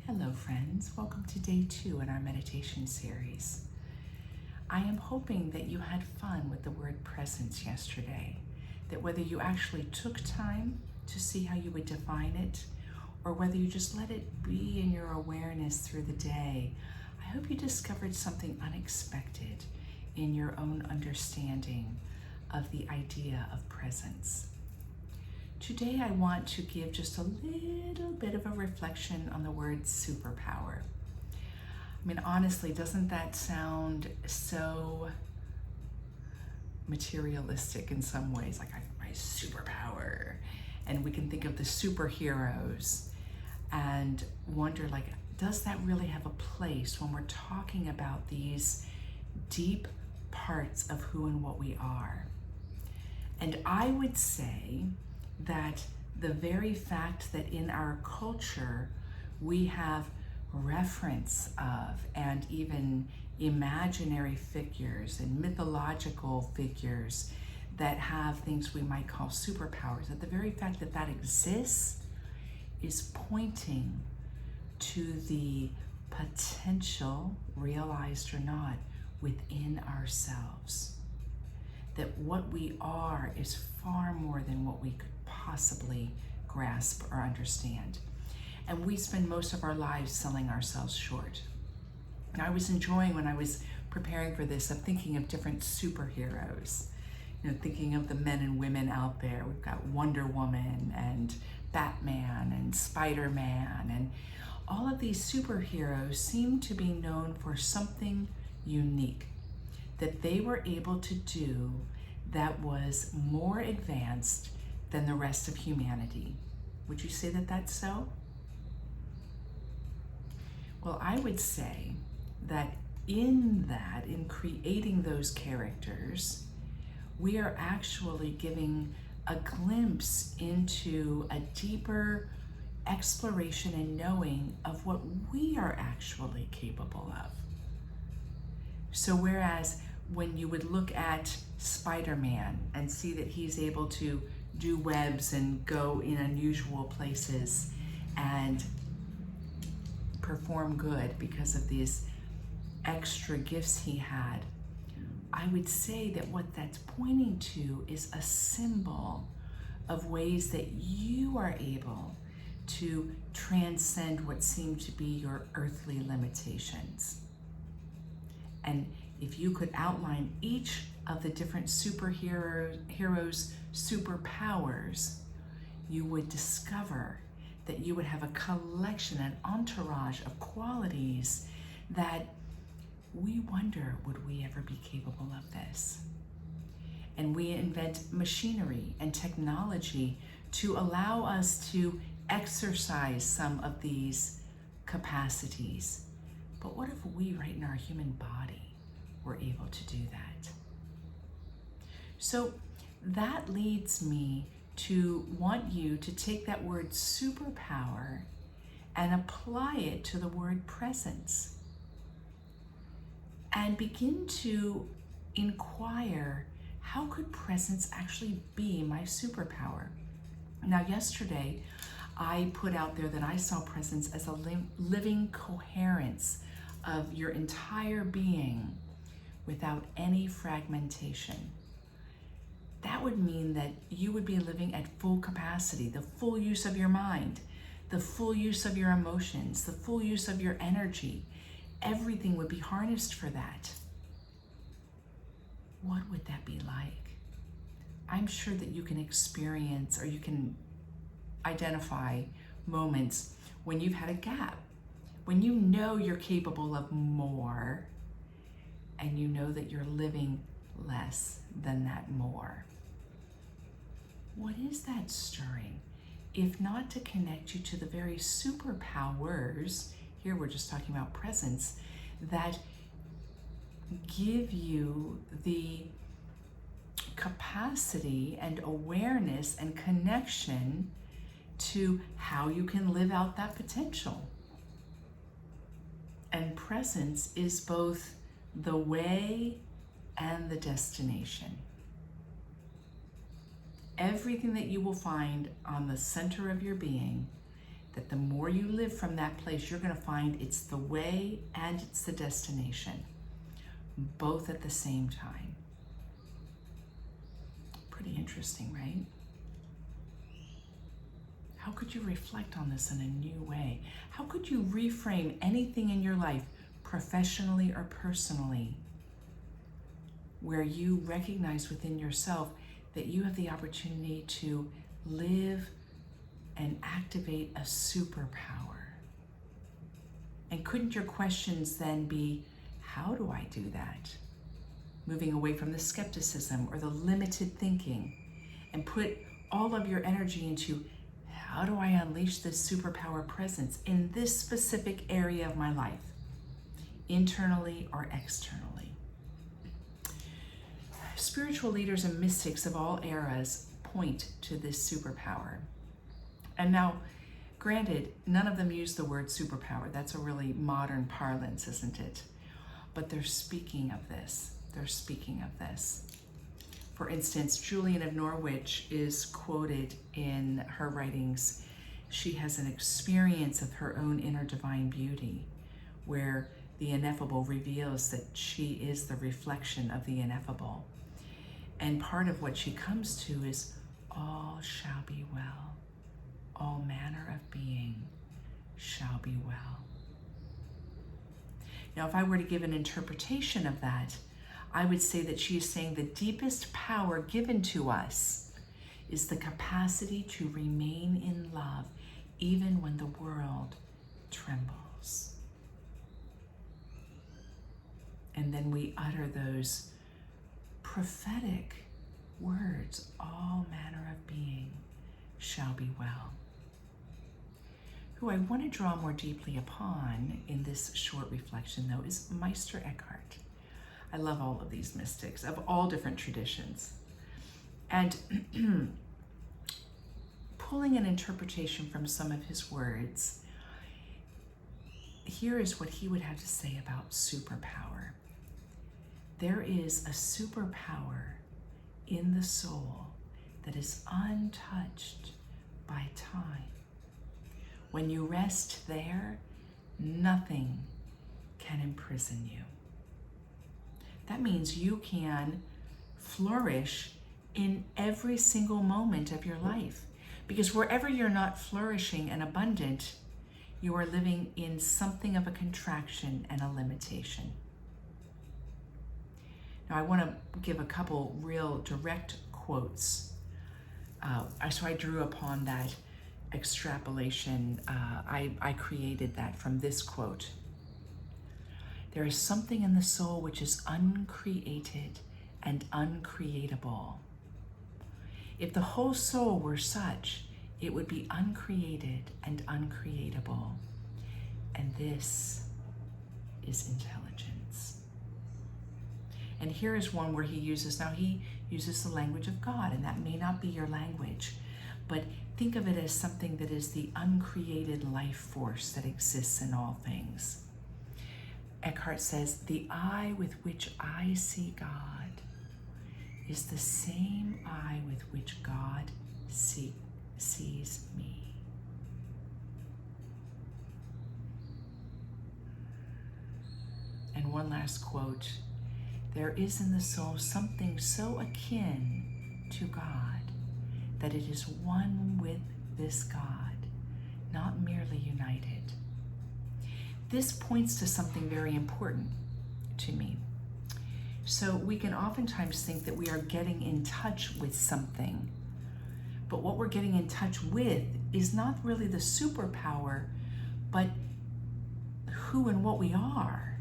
Hello friends, welcome to day 2 in our meditation series. I am hoping that you had fun with the word presence yesterday, that whether you actually took time to see how you would define it, or whether you just let it be in your awareness through the day, I hope you discovered something unexpected in your own understanding of the idea of presence. Today I want to give just a little bit of a reflection on the word superpower. I mean, honestly, doesn't that sound so materialistic in some ways? Like my superpower. And we can think of the superheroes and wonder, like, does that really have a place when we're talking about these deep parts of who and what we are? And I would say that the very fact that in our culture we have reference of and even imaginary figures and mythological figures that have things we might call superpowers, that the very fact that that exists is pointing to the potential, realized or not, within ourselves. That what we are is far more than what we could possibly grasp or understand. And we spend most of our lives selling ourselves short. And I was enjoying, when I was preparing for this, of thinking of different superheroes. You know, thinking of the men and women out there. We've got Wonder Woman and Batman and Spider-Man, and all of these superheroes seem to be known for something unique that they were able to do that was more advanced than the rest of humanity. Would you say that that's so? Well, I would say that in creating those characters, we are actually giving a glimpse into a deeper exploration and knowing of what we are actually capable of. So whereas when you would look at Spider-Man and see that he's able to do webs and go in unusual places and perform good because of these extra gifts he had, I would say that what that's pointing to is a symbol of ways that you are able to transcend what seem to be your earthly limitations. And if you could outline each of the different heroes' superpowers, you would discover that you would have a collection, an entourage of qualities that we wonder, would we ever be capable of this? And we invent machinery and technology to allow us to exercise some of these capacities. But what if we, right in our human body, were able to do that? So that leads me to want you to take that word superpower and apply it to the word presence. And begin to inquire, how could presence actually be my superpower? Now, yesterday, I put out there that I saw presence as a living coherence of your entire being without any fragmentation. That would mean that you would be living at full capacity, the full use of your mind, the full use of your emotions, the full use of your energy. Everything would be harnessed for that. What would that be like? I'm sure that you can experience, or you can identify moments when you've had a gap, when you know you're capable of more, and you know that you're living less than that more. What is that stirring? If not to connect you to the very superpowers, here we're just talking about presence, that give you the capacity and awareness and connection to how you can live out that potential. And presence is both the way and the destination. Everything that you will find on the center of your being that the more you live from that place, you're going to find it's the way and it's the destination, both at the same time. Pretty interesting, right? How could you reflect on this in a new way? How could you reframe anything in your life, professionally or personally, where you recognize within yourself that you have the opportunity to live and activate a superpower? And couldn't your questions then be, how do I do that? Moving away from the skepticism or the limited thinking, and put all of your energy into, how do I unleash this superpower presence in this specific area of my life, internally or externally? Spiritual leaders and mystics of all eras point to this superpower. And now, granted, none of them use the word superpower. That's a really modern parlance, isn't it? But they're speaking of this. They're speaking of this. For instance, Julian of Norwich is quoted in her writings. She has an experience of her own inner divine beauty, where the ineffable reveals that she is the reflection of the ineffable. And part of what she comes to is, all shall be well. All manner of being shall be well. Now, if I were to give an interpretation of that, I would say that she is saying the deepest power given to us is the capacity to remain in love even when the world trembles. And then we utter those prophetic words, all manner of being shall be well. Who I want to draw more deeply upon in this short reflection, though, is Meister Eckhart. I love all of these mystics of all different traditions. And pulling an interpretation from some of his words, here is what he would have to say about superpower. There is a superpower in the soul that is untouched by time. When you rest there, nothing can imprison you. That means you can flourish in every single moment of your life. Because wherever you're not flourishing and abundant, you are living in something of a contraction and a limitation. Now, I want to give a couple real direct quotes. So I drew upon that extrapolation. I created that from this quote. There is something in the soul which is uncreated and uncreatable. If the whole soul were such, it would be uncreated and uncreatable. And this is intelligence. And here is one where he uses the language of God, and that may not be your language, but think of it as something that is the uncreated life force that exists in all things. Eckhart says, the eye with which I see God is the same eye with which God sees me. And one last quote, there is in the soul something so akin to God that it is one with this God, not merely united. This points to something very important to me. So we can oftentimes think that we are getting in touch with something, but what we're getting in touch with is not really the superpower, but who and what we are.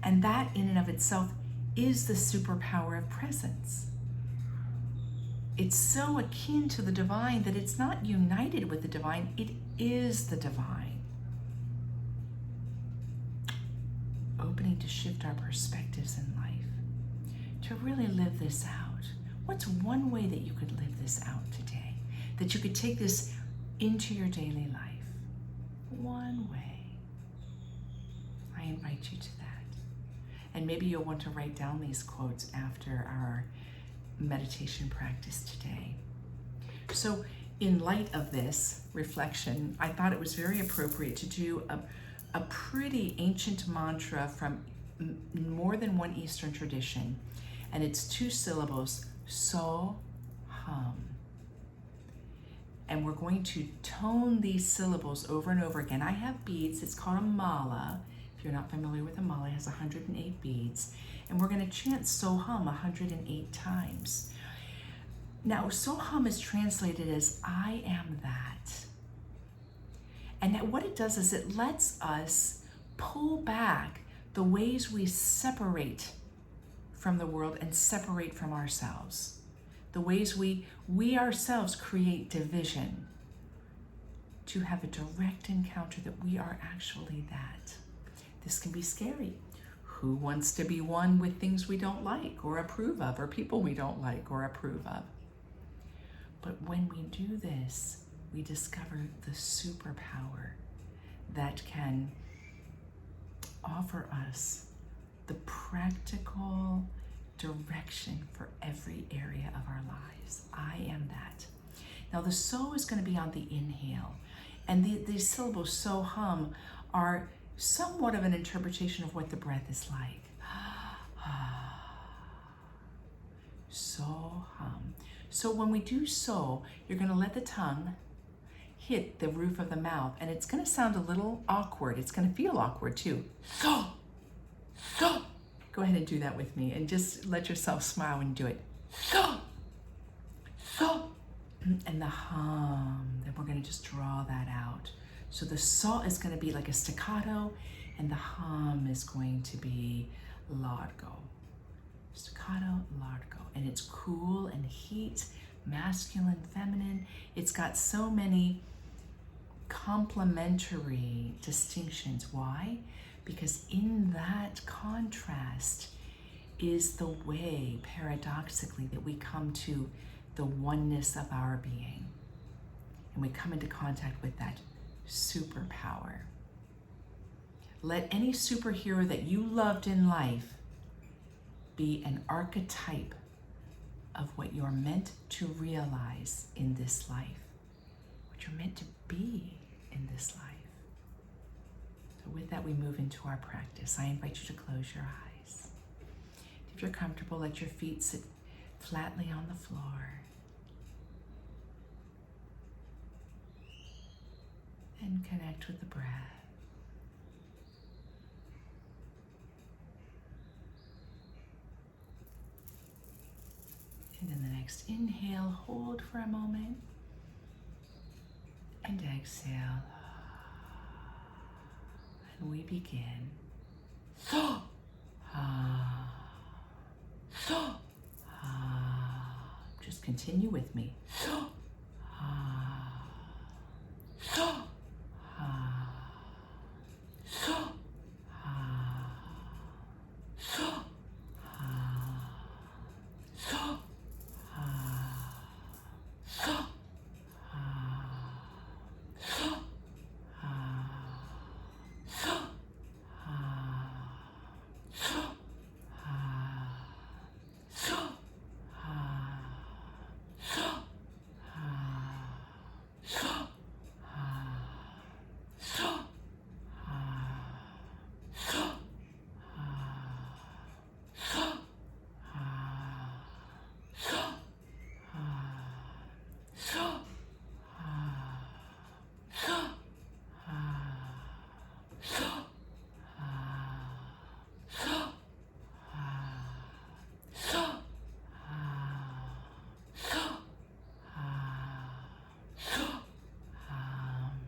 And that in and of itself is the superpower of presence. It's so akin to the divine that it's not united with the divine, it is the divine. Opening to shift our perspectives in life, to really live this out. What's one way that you could live this out today? That you could take this into your daily life? One way. I invite you to that. And maybe you'll want to write down these quotes after our meditation practice today. So in light of this reflection, I thought it was very appropriate to do a pretty ancient mantra from more than one Eastern tradition. And it's 2 syllables, so, hum. And we're going to tone these syllables over and over again. I have beads, it's called a mala. If you're not familiar with a mala, it has 108 beads. And we're gonna chant so hum 108 times. Now, so hum is translated as I am that. And what it does is it lets us pull back the ways we separate from the world and separate from ourselves. The ways we ourselves create division, to have a direct encounter that we are actually that. This can be scary. Who wants to be one with things we don't like or approve of, or people we don't like or approve of? But when we do this, we discover the superpower that can offer us the practical direction for every area of our lives. I am that. Now the so is going to be on the inhale, and these syllables so hum are somewhat of an interpretation of what the breath is like. So hum. So when we do so, you're going to let the tongue hit the roof of the mouth, and it's going to sound a little awkward. It's going to feel awkward too. So. Go ahead and do that with me, and just let yourself smile when you do it. So. And the hum, then we're going to just draw that out. So the so is going to be like a staccato, and the hum is going to be largo. Staccato, largo. And it's cool and heat, masculine, feminine. It's got so many complementary distinctions. Why? Because in that contrast is the way, paradoxically, that we come to the oneness of our being. And we come into contact with that superpower. Let any superhero that you loved in life be an archetype of what you're meant to realize in this life, what you're meant to be in this life. So with that, we move into our practice. I invite you to close your eyes. If you're comfortable, let your feet sit flatly on the floor. And connect with the breath. And in the next inhale, hold for a moment. And exhale. And we begin. Just continue with me.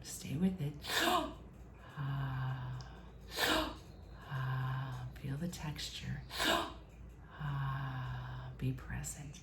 Stay with it. Feel the texture. Be present.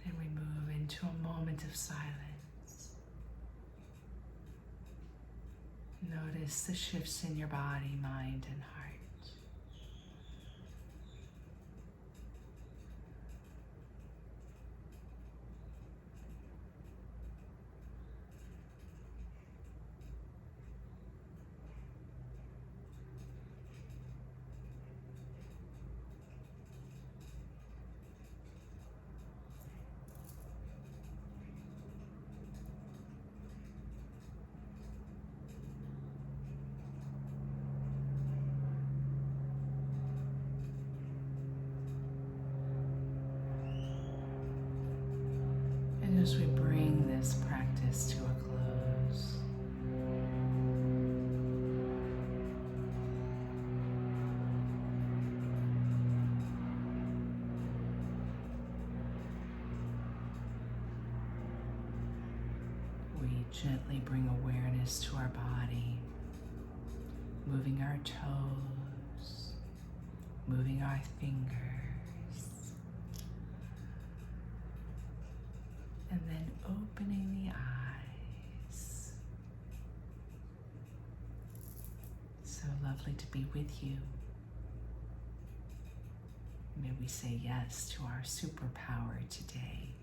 And we move into a moment of silence. Notice the shifts in your body, mind, and heart. And as we bring this practice to a close, we gently bring awareness to our body, moving our toes, moving our fingers, and then opening the eyes. So lovely to be with you. May we say yes to our superpower today.